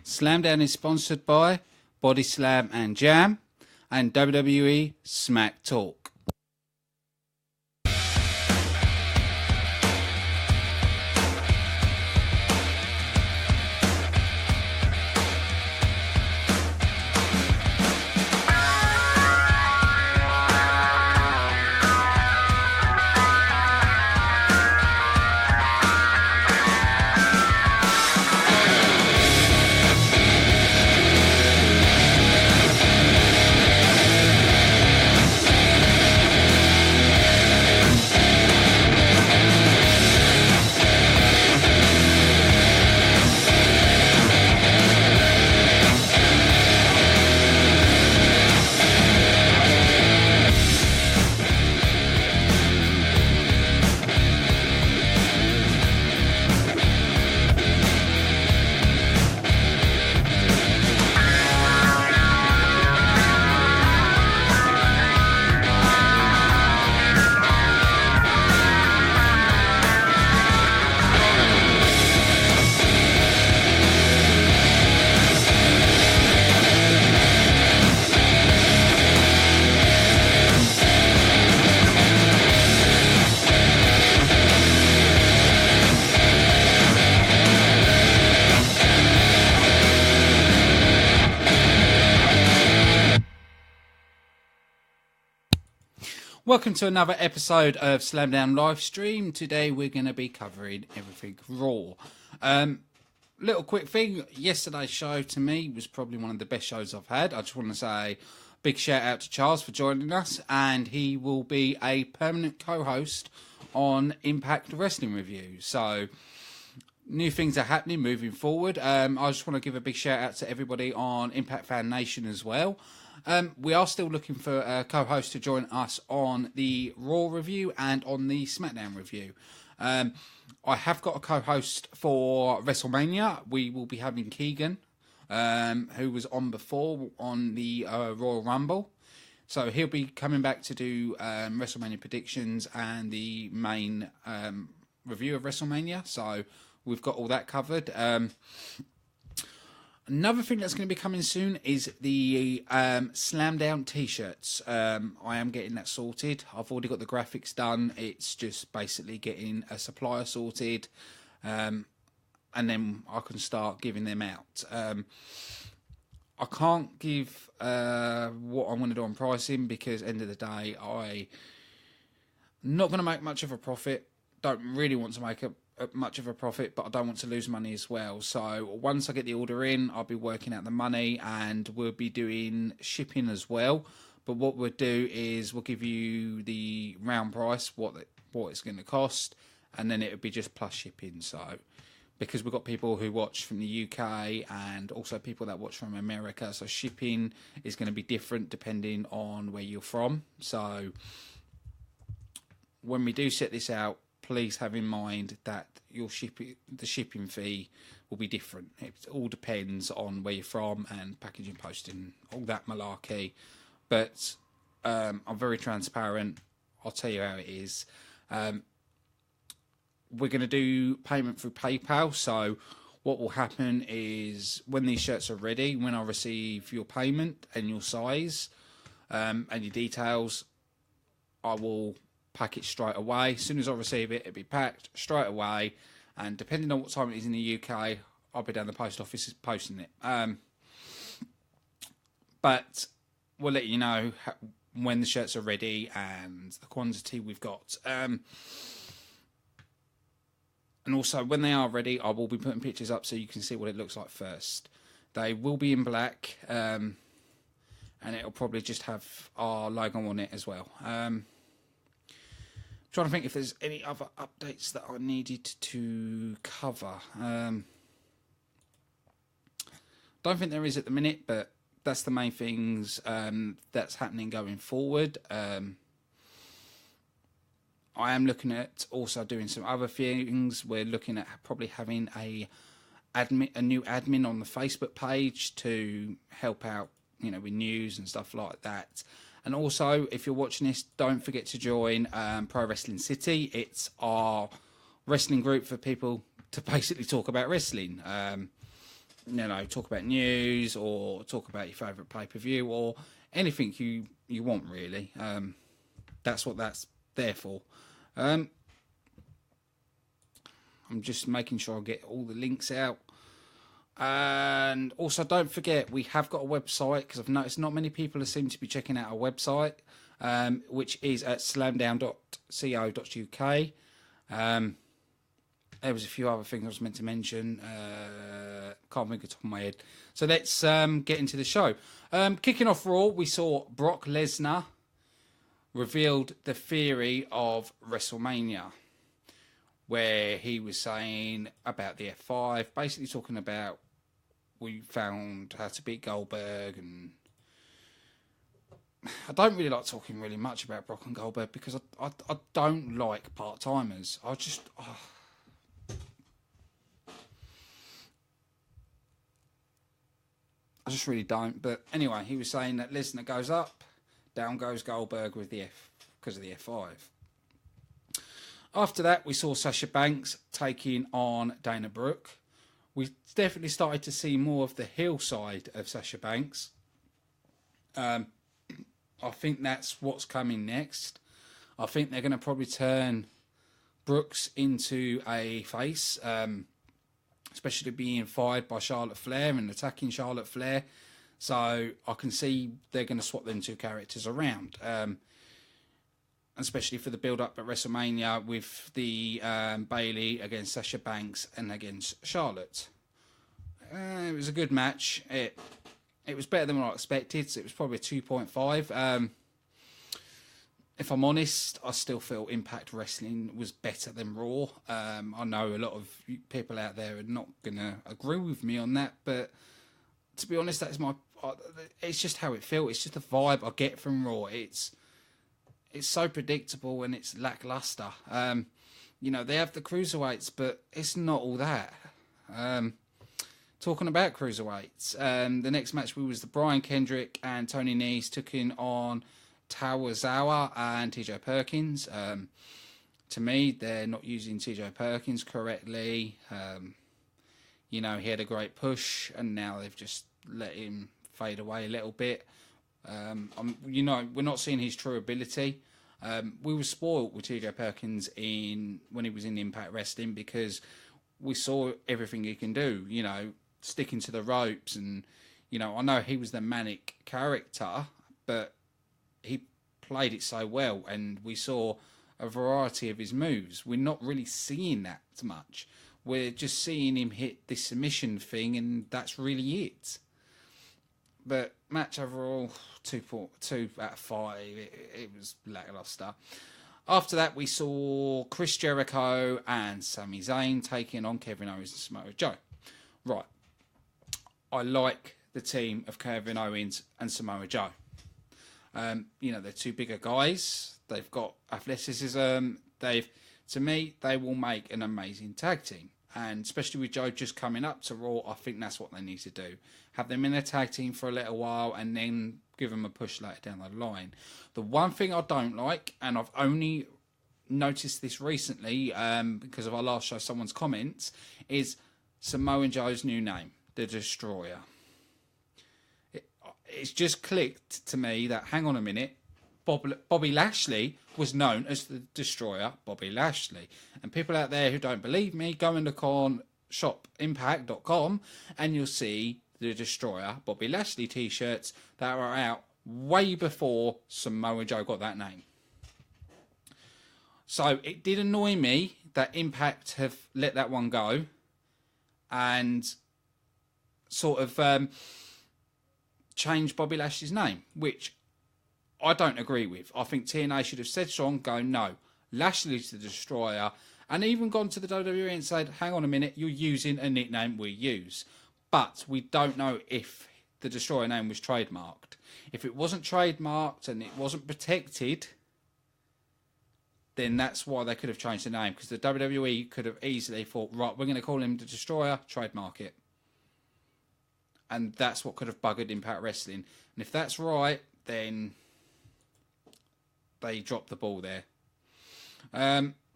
Slamdown is sponsored by Body Slam and Jam and WWE Smack Talk. Welcome to another episode of Slamdown Livestream. Today we're going to be covering everything Raw. Little quick thing, yesterday's show to me was probably one of the best shows I've had. I just want to say big shout out to Charles for joining us, and he will be a permanent co-host on Impact Wrestling Review. So new things are happening moving forward. I just want to give a big shout out to everybody on Impact Fan Nation as well. We are still looking for a co-host to join us on the Raw review and on the SmackDown review. I have got a co-host for WrestleMania. We will be having Keegan, who was on before on the Royal Rumble. So he'll be coming back to do WrestleMania predictions and the main review of WrestleMania. So we've got all that covered. Another thing that's going to be coming soon is the Slamdown t-shirts. I am getting that sorted. I've already got the graphics done. It's just basically getting a supplier sorted, and then I can start giving them out. I can't give what I'm going to do on pricing because at the end of the day, I'm not going to make much of a profit. Don't really want to make much of a profit, but I don't want to lose money as well. So once I get the order in, I'll be working out the money, and we'll be doing shipping as well. But what we'll do is we'll give you the round price, what it's going to cost, and then it'll be just plus shipping. So because we've got people who watch from the UK and also people that watch from America, so shipping is going to be different depending on where you're from. So when we do set this out, please have in mind that the shipping fee will be different. It all depends on where you're from and packaging, posting, all that malarkey. But I'm very transparent. I'll tell you how it is. We're going to do payment through PayPal. So what will happen is when these shirts are ready, when I receive your payment and your size and your details, I will pack it straight away. As soon as I receive it, it'll be packed straight away, and depending on what time it is in the UK, I'll be down the post office posting it. But we'll let you know when the shirts are ready and the quantity we've got. And also, when they are ready, I will be putting pictures up so you can see what it looks like first. They will be in black, and it'll probably just have our logo on it as well. Trying to think if there's any other updates that I needed to cover. Don't think there is at the minute, but that's the main things that's happening going forward. I am looking at also doing some other things. We're looking at probably having a new admin on the Facebook page to help out, with news and stuff like that. And also, if you're watching this, don't forget to join Pro Wrestling City. It's our wrestling group for people to basically talk about wrestling. talk about news or talk about your favourite pay-per-view or anything you want, really. That's what that's there for. I'm just making sure I get all the links out. And also, don't forget, we have got a website, because I've noticed not many people seem to be checking out our website, which is at slamdown.co.uk. There was a few other things I was meant to mention. Can't think of the top of my head. So let's get into the show. Kicking off Raw, we saw Brock Lesnar revealed the theory of WrestleMania, where he was saying about the F5, basically talking about we found how to beat Goldberg, and I don't really like talking really much about Brock and Goldberg because I don't like part-timers. I just really don't. But anyway, he was saying that Lesnar goes up, down goes Goldberg with the because of the F5. After that, we saw Sasha Banks taking on Dana Brooke. We definitely started to see more of the heel side of Sasha Banks. I think that's what's coming next. I think they're going to probably turn Brooks into a face, especially being fired by Charlotte Flair and attacking Charlotte Flair. So I can see they're going to swap them two characters around. Especially for the build-up at WrestleMania with the Bayley against Sasha Banks and against Charlotte. It was a good match. It was better than what I expected. So it was probably a 2.5. If I'm honest, I still feel Impact Wrestling was better than Raw. I know a lot of people out there are not going to agree with me on that, but to be honest, that's it's just how it feels. It's just the vibe I get from Raw. It's so predictable and it's lackluster. They have the cruiserweights, but it's not all that. Talking about cruiserweights, the next match was the Brian Kendrick and Tony Nese taking on Tozawa and TJ Perkins. To me, they're not using TJ Perkins correctly. He had a great push, and now they've just let him fade away a little bit. We're not seeing his true ability. We were spoiled with TJ Perkins when he was in Impact Wrestling because we saw everything he can do, sticking to the ropes. And, I know he was the manic character, but he played it so well. And we saw a variety of his moves. We're not really seeing that much. We're just seeing him hit this submission thing, and that's really it. But match overall, 2.2 out of 5. It was lackluster. After that, we saw Chris Jericho and Sami Zayn taking on Kevin Owens and Samoa Joe. Right. I like the team of Kevin Owens and Samoa Joe. They're two bigger guys. They've got athleticism. To me, they will make an amazing tag team. And especially with Joe just coming up to Raw, I think that's what they need to do. Have them in a tag team for a little while and then give them a push later down the line. The one thing I don't like, and I've only noticed this recently because of our last show, someone's comments, is Samoa Joe's new name, The Destroyer. It's just clicked to me that, hang on a minute, Bobby Lashley was known as the Destroyer, Bobby Lashley. And people out there who don't believe me, go and look on shopimpact.com and you'll see the Destroyer, Bobby Lashley t-shirts that are out way before Samoa Joe got that name. So it did annoy me that Impact have let that one go and sort of changed Bobby Lashley's name, which I don't agree with. I think TNA should have said strong, go, no, Lashley's the Destroyer, and even gone to the WWE and said, hang on a minute, you're using a nickname we use. But we don't know if the Destroyer name was trademarked. If it wasn't trademarked and it wasn't protected, then that's why they could have changed the name, because the WWE could have easily thought, right, we're going to call him the Destroyer, trademark it. And that's what could have buggered Impact Wrestling. And if that's right, then they dropped the ball there.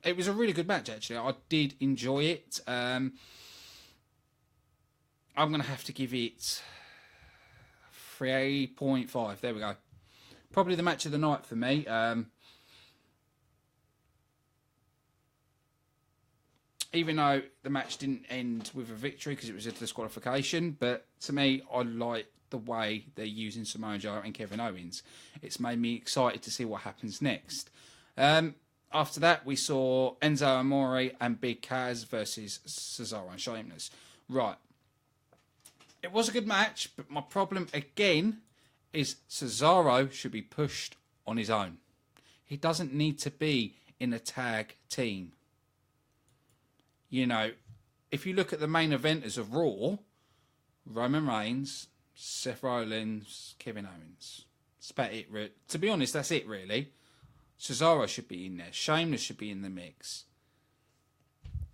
It was a really good match, actually. I did enjoy it. I I'm going to have to give it 3.5. There we go. Probably the match of the night for me. Even though the match didn't end with a victory because it was a disqualification, but to me, I like the way they're using Samoa Joe and Kevin Owens. It's made me excited to see what happens next. After that, we saw Enzo, Amore and Big Cass versus Cesaro and Sheamus. Right. It was a good match, but my problem again is Cesaro should be pushed on his own. He doesn't need to be in a tag team. You know, if you look at the main eventers of Raw, Roman Reigns, Seth Rollins, Kevin Owens. That's about it. To be honest, that's it really. Cesaro should be in there. Sheamus should be in the mix.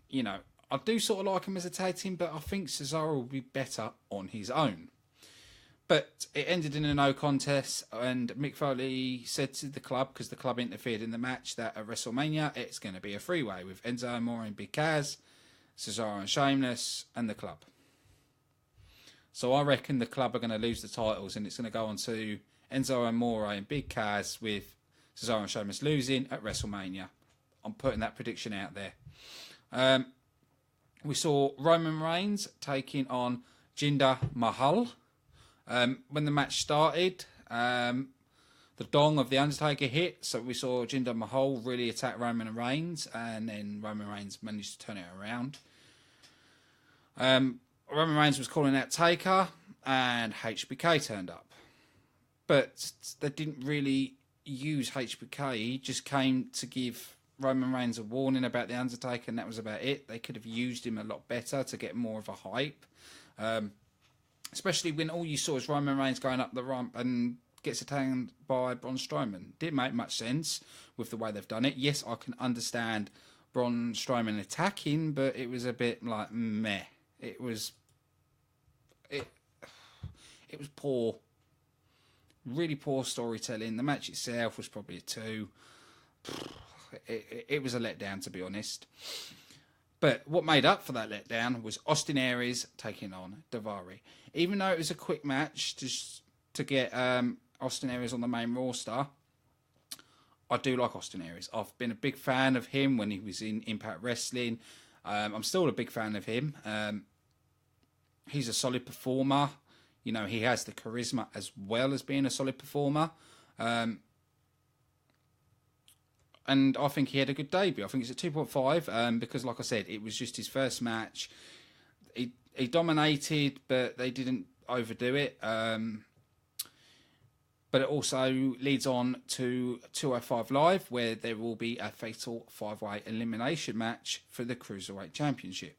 You know, I do sort of like him as a tag team, but I think Cesaro will be better on his own. But it ended in a no contest, and Mick Foley said to the club, because the club interfered in the match, that at WrestleMania it's going to be a three-way with Enzo, Amore and Big Cass, Cesaro and Sheamus, and the club. So I reckon the club are going to lose the titles, and it's going to go on to Enzo, Amore and Big Cass with Cesaro and Sheamus losing at WrestleMania. I'm putting that prediction out there. We saw Roman Reigns taking on Jinder Mahal. When the match started, the dong of The Undertaker hit, so we saw Jinder Mahal really attack Roman Reigns, and then Roman Reigns managed to turn it around. Roman Reigns was calling out Taker, and HBK turned up. But they didn't really use HBK. He just came to give Roman Reigns a warning about The Undertaker, and that was about it. They could have used him a lot better to get more of a hype. Especially when all you saw is Roman Reigns going up the ramp and gets attacked by Braun Strowman. Didn't make much sense with the way they've done it. Yes, I can understand Braun Strowman attacking, but it was a bit like meh. It was poor. Really poor storytelling. The match itself was probably a 2. It was a letdown, to be honest. But what made up for that letdown was Austin Aries taking on Daivari. Even though it was a quick match just to get Austin Aries on the main roster, I do like Austin Aries. I've been a big fan of him when he was in Impact Wrestling. I'm still a big fan of him. He's a solid performer. You know, he has the charisma as well as being a solid performer. And I think he had a good debut. I think it's a 2.5 because, like I said, it was just his first match. He dominated, but they didn't overdo it. But it also leads on to 205 Live, where there will be a fatal 5-way elimination match for the Cruiserweight Championship.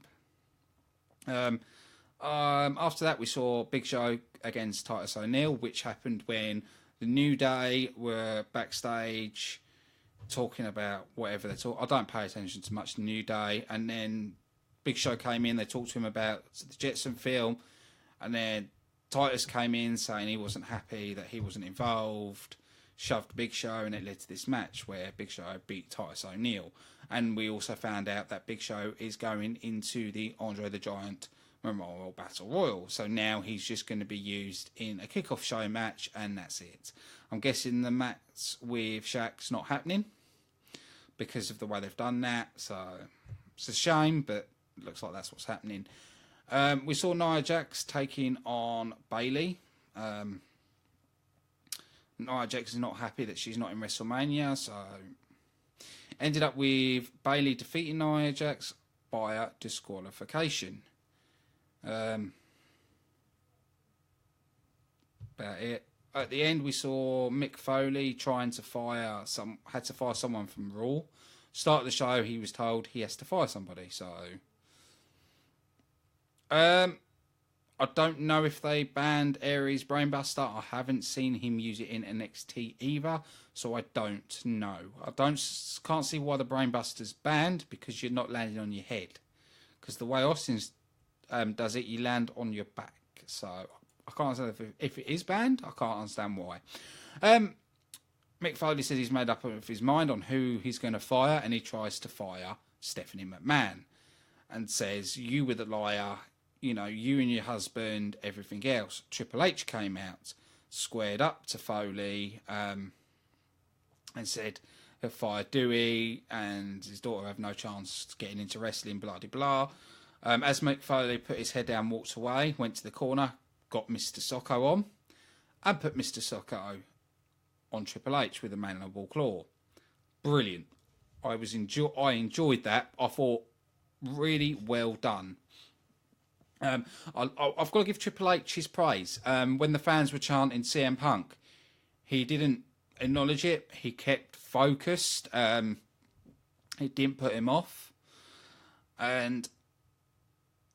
After that, we saw Big Show against Titus O'Neil, which happened when the New Day were backstage talking about whatever they talk. I don't pay attention to much New Day. And then Big Show came in, they talked to him about the Jetson film, and then Titus came in saying he wasn't happy that he wasn't involved, shoved Big Show, and it led to this match where Big Show beat Titus O'Neil. And we also found out that Big Show is going into the Andre the Giant Memorial Battle Royal. So now he's just going to be used in a kickoff show match, and that's it. I'm guessing the match with Shaq's not happening because of the way they've done that. So it's a shame, but it looks like that's what's happening. We saw Nia Jax taking on Bayley. Nia Jax is not happy that she's not in WrestleMania, so ended up with Bayley defeating Nia Jax via disqualification. About it. At the end, we saw Mick Foley trying to had to fire someone from Raw. Start of the show, he was told he has to fire somebody. So, I don't know if they banned Aries Brainbuster. I haven't seen him use it in NXT either, so I don't know. Can't see why the Brainbuster's banned, because you're not landing on your head. Because the way Austin's does it, you land on your back. So I can't understand if it is banned. I can't understand why. Mick Foley says he's made up of his mind on who he's going to fire, and he tries to fire Stephanie McMahon and says, "You were the liar. you know, you and your husband, everything else. Triple H came out, squared up to Foley, and said he'll fire Dewey and his daughter have no chance getting into wrestling, blah, blah, blah. As Mick Foley put his head down, walked away, went to the corner, got Mr. Socko on, and put Mr. Socko on Triple H with a mandible claw. Brilliant. I enjoyed that. I thought really well done. I've got to give Triple H his praise. When the fans were chanting CM Punk, he didn't acknowledge it. He kept focused. It didn't put him off. And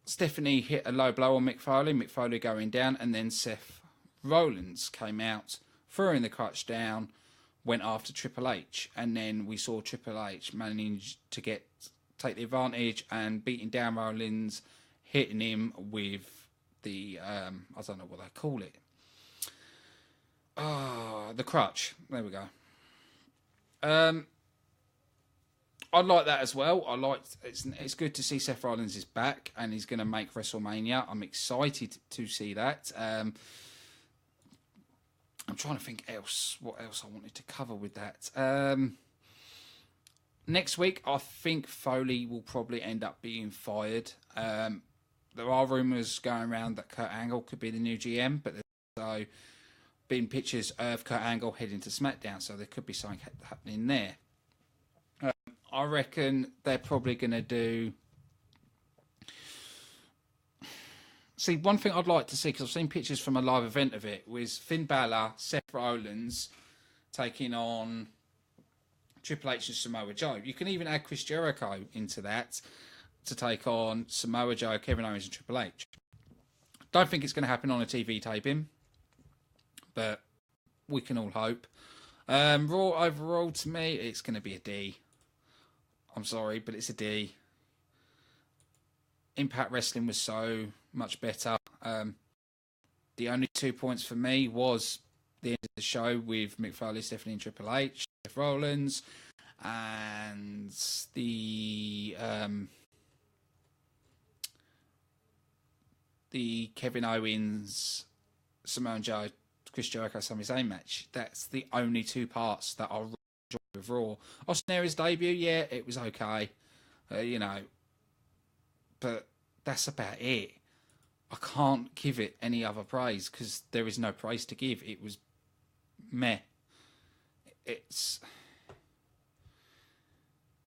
Stephanie hit a low blow on Mick Foley going down, and then Seth Rollins came out, throwing the crutch down, went after Triple H, and then we saw Triple H manage to take the advantage and beating down Rollins, hitting him with the I don't know what they call it. The crutch. There we go. I like that as well. It's good to see Seth Rollins is back and he's going to make WrestleMania. I'm excited to see that. I'm trying to think what else I wanted to cover with that. Next week, I think Foley will probably end up being fired. There are rumours going around that Kurt Angle could be the new GM, but there's also been pictures of Kurt Angle heading to SmackDown, so there could be something happening there. I reckon they're probably going to do... See, one thing I'd like to see, because I've seen pictures from a live event of it, was Finn Balor, Seth Rollins taking on Triple H and Samoa Joe. You can even add Chris Jericho into that to take on Samoa Joe, Kevin Owens and Triple H. Don't think it's going to happen on a TV taping, but we can all hope. Raw overall, to me, it's going to be a D. I'm sorry, but it's a D. Impact Wrestling was so much better. The only 2 points for me was the end of the show with Mick Foley, Stephanie and Triple H, Seth Rollins, and the Kevin Owens, Samoa Joe, Chris Jericho, Sami Zayn match. That's the only two parts that I really enjoyed with Raw. Austin Aries' debut, yeah, it was okay, but that's about it. I can't give it any other praise because there is no praise to give. It was meh.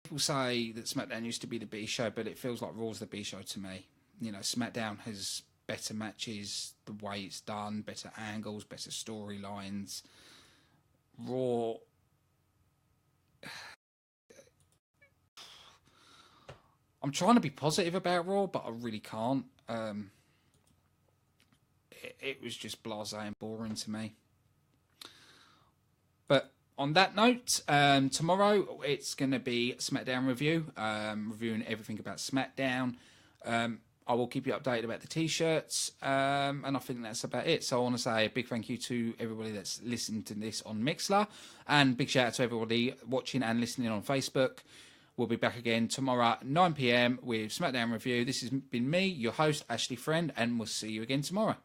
People say that SmackDown used to be the B show, but it feels like Raw's the B show to me. SmackDown has better matches, the way it's done, better angles, better storylines. Raw... I'm trying to be positive about Raw, but I really can't. It was just blasé and boring to me. But on that note, tomorrow it's going to be SmackDown review, reviewing everything about SmackDown. I will keep you updated about the T-shirts, and I think that's about it. So I want to say a big thank you to everybody that's listened to this on Mixlr, and big shout out to everybody watching and listening on Facebook. We'll be back again tomorrow at 9 PM with SmackDown review. This has been me, your host, Ashley Friend, and we'll see you again tomorrow.